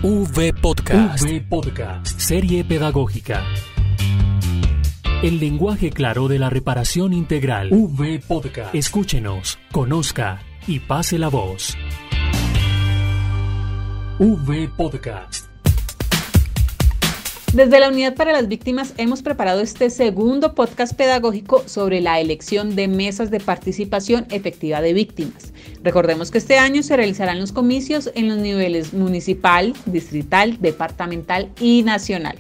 V-Podcast. Serie pedagógica. El lenguaje claro de la reparación integral. V-Podcast. Escúchenos, conozca y pase la voz. V-Podcast. Desde la Unidad para las Víctimas hemos preparado este segundo podcast pedagógico sobre la elección de mesas de participación efectiva de víctimas. Recordemos que este año se realizarán los comicios en los niveles municipal, distrital, departamental y nacional.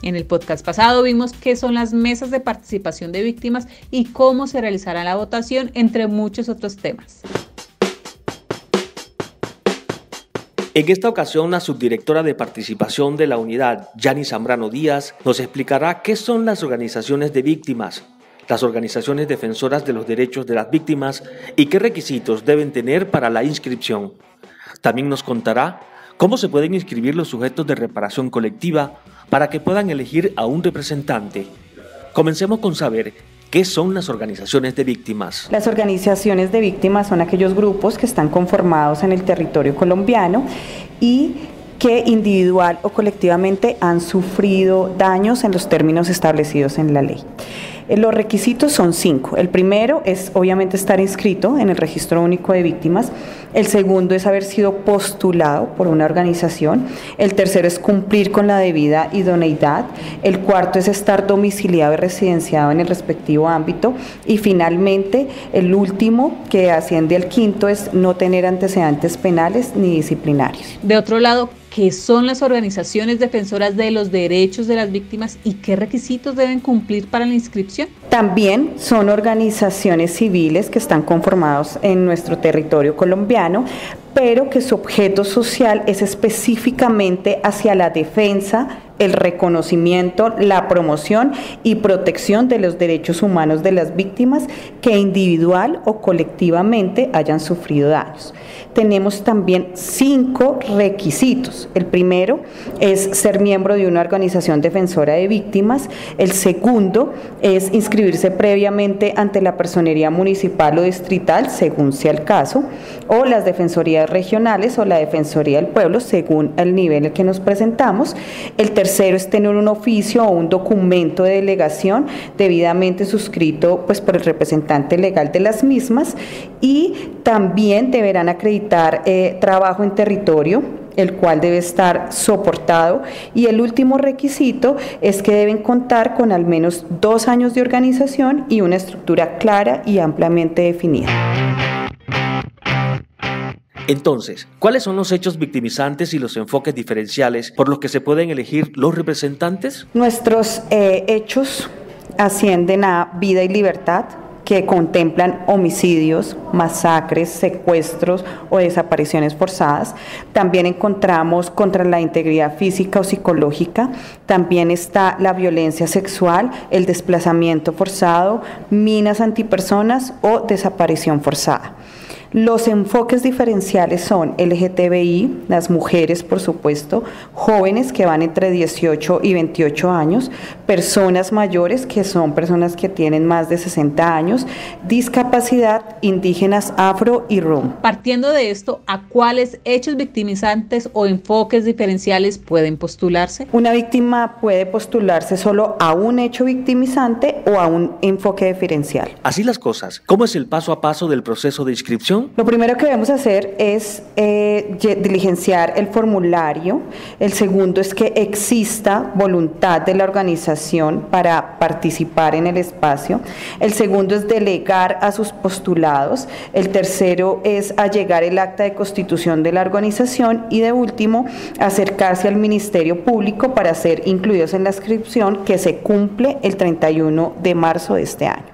En el podcast pasado vimos qué son las mesas de participación de víctimas y cómo se realizará la votación, entre muchos otros temas. En esta ocasión, la subdirectora de participación de la unidad, Yani Zambrano Díaz, nos explicará qué son las organizaciones de víctimas, las organizaciones defensoras de los derechos de las víctimas y qué requisitos deben tener para la inscripción. También nos contará cómo se pueden inscribir los sujetos de reparación colectiva para que puedan elegir a un representante. Comencemos con saber ¿qué son las organizaciones de víctimas? Las organizaciones de víctimas son aquellos grupos que están conformados en el territorio colombiano y que individual o colectivamente han sufrido daños en los términos establecidos en la ley. Los requisitos son 5. El primero es obviamente estar inscrito en el Registro Único de Víctimas. El segundo es haber sido postulado por una organización. El tercero es cumplir con la debida idoneidad. El cuarto es estar domiciliado y residenciado en el respectivo ámbito. Y finalmente, el último, que asciende al quinto, es no tener antecedentes penales ni disciplinarios. De otro lado, ¿qué son las organizaciones defensoras de los derechos de las víctimas y qué requisitos deben cumplir para la inscripción? También son organizaciones civiles que están conformados en nuestro territorio colombiano, pero que su objeto social es específicamente hacia la defensa, el reconocimiento, la promoción y protección de los derechos humanos de las víctimas que individual o colectivamente hayan sufrido daños. Tenemos también 5 requisitos. El primero es ser miembro de una organización defensora de víctimas. El segundo es inscribirse previamente ante la personería municipal o distrital, según sea el caso, o las defensorías regionales o la Defensoría del Pueblo, según el nivel en el que nos presentamos. El tercero es tener un oficio o un documento de delegación debidamente suscrito por el representante legal de las mismas, y también deberán acreditar trabajo en territorio, el cual debe estar soportado, y el último requisito es que deben contar con al menos 2 años de organización y una estructura clara y ampliamente definida. Entonces, ¿cuáles son los hechos victimizantes y los enfoques diferenciales por los que se pueden elegir los representantes? Nuestros hechos ascienden a vida y libertad, que contemplan homicidios, masacres, secuestros o desapariciones forzadas. También encontramos contra la integridad física o psicológica. También está la violencia sexual, el desplazamiento forzado, minas antipersonas o desaparición forzada. Los enfoques diferenciales son LGTBI, las mujeres, por supuesto, jóvenes que van entre 18 y 28 años, personas mayores, que son personas que tienen más de 60 años, discapacidad, indígenas, afro y rum. Partiendo de esto, ¿a cuáles hechos victimizantes o enfoques diferenciales pueden postularse? Una víctima puede postularse solo a un hecho victimizante o a un enfoque diferencial. Así las cosas, ¿cómo es el paso a paso del proceso de inscripción? Lo primero que debemos hacer es diligenciar el formulario. El segundo es que exista voluntad de la organización para participar en el espacio. El segundo es delegar a sus postulados. El tercero es allegar el acta de constitución de la organización. Y de último, acercarse al Ministerio Público para ser incluidos en la inscripción, que se cumple el 31 de marzo de este año.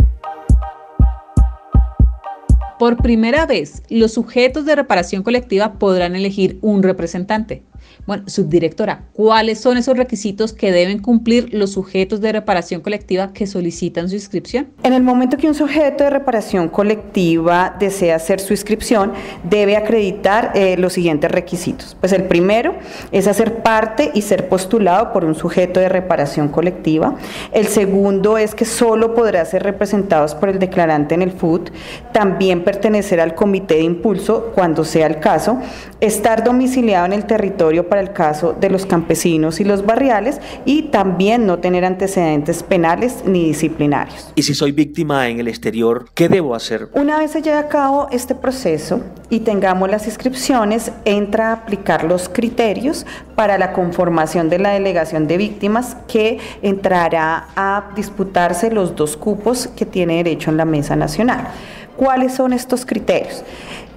Por primera vez, los sujetos de reparación colectiva podrán elegir un representante. Bueno, subdirectora, ¿cuáles son esos requisitos que deben cumplir los sujetos de reparación colectiva que solicitan su inscripción? En el momento que un sujeto de reparación colectiva desea hacer su inscripción, debe acreditar los siguientes requisitos. Pues el primero es hacer parte y ser postulado por un sujeto de reparación colectiva. El segundo es que solo podrá ser representados por el declarante en el FUT. También pertenecer al comité de impulso cuando sea el caso, estar domiciliado en el territorio para el caso de los campesinos y los barriales y también no tener antecedentes penales ni disciplinarios. Y si soy víctima en el exterior, ¿qué debo hacer? Una vez se lleve a cabo este proceso y tengamos las inscripciones, entra a aplicar los criterios para la conformación de la delegación de víctimas que entrará a disputarse los 2 cupos que tiene derecho en la Mesa Nacional. ¿Cuáles son estos criterios?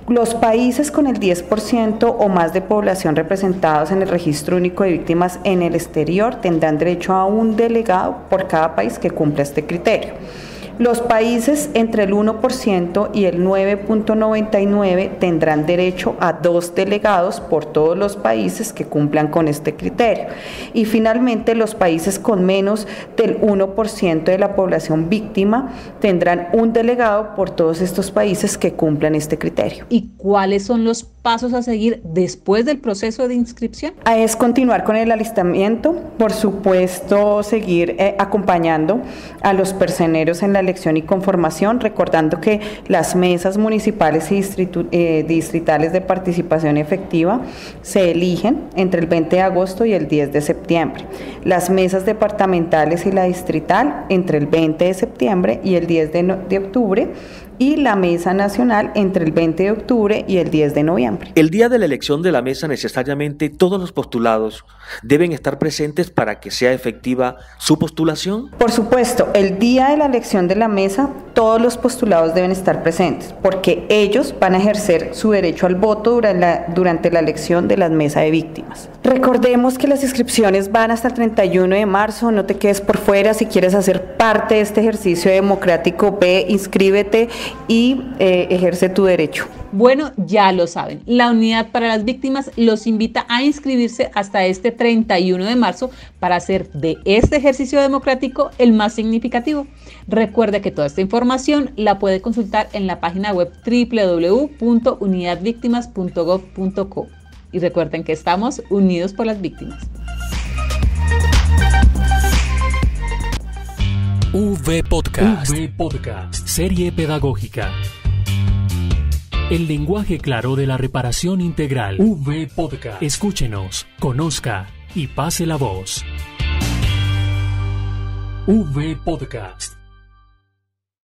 Los países con el 10% o más de población representados en el Registro Único de Víctimas en el exterior tendrán derecho a un delegado por cada país que cumpla este criterio. Los países entre el 1% y el 9.99 tendrán derecho a 2 delegados por todos los países que cumplan con este criterio. Y finalmente, los países con menos del 1% de la población víctima tendrán un delegado por todos estos países que cumplan este criterio. ¿Y cuáles son los pasos a seguir después del proceso de inscripción? Es continuar con el alistamiento, por supuesto, seguir acompañando a los personeros en la elección y conformación, recordando que las mesas municipales y distritales de participación efectiva se eligen entre el 20 de agosto y el 10 de septiembre. Las mesas departamentales y la distrital entre el 20 de septiembre y el 10 de octubre y la Mesa Nacional entre el 20 de octubre y el 10 de noviembre. El día de la elección de la mesa, necesariamente todos los postulados deben estar presentes para que sea efectiva su postulación. Por supuesto, el día de la elección de la mesa, todos los postulados deben estar presentes, porque ellos van a ejercer su derecho al voto durante la elección de la mesa de víctimas. Recordemos que las inscripciones van hasta el 31 de marzo, no te quedes por fuera. Si quieres hacer parte de este ejercicio democrático, ve, inscríbete y ejerce tu derecho. Bueno, ya lo saben, la Unidad para las Víctimas los invita a inscribirse hasta este 31 de marzo para hacer de este ejercicio democrático el más significativo. Recuerde que toda esta información la puede consultar en la página web www.unidadvictimas.gov.co. Y recuerden que estamos unidos por las víctimas. V-Podcast, serie pedagógica. El lenguaje claro de la reparación integral. V-Podcast. Escúchenos, conozca y pase la voz. V-Podcast.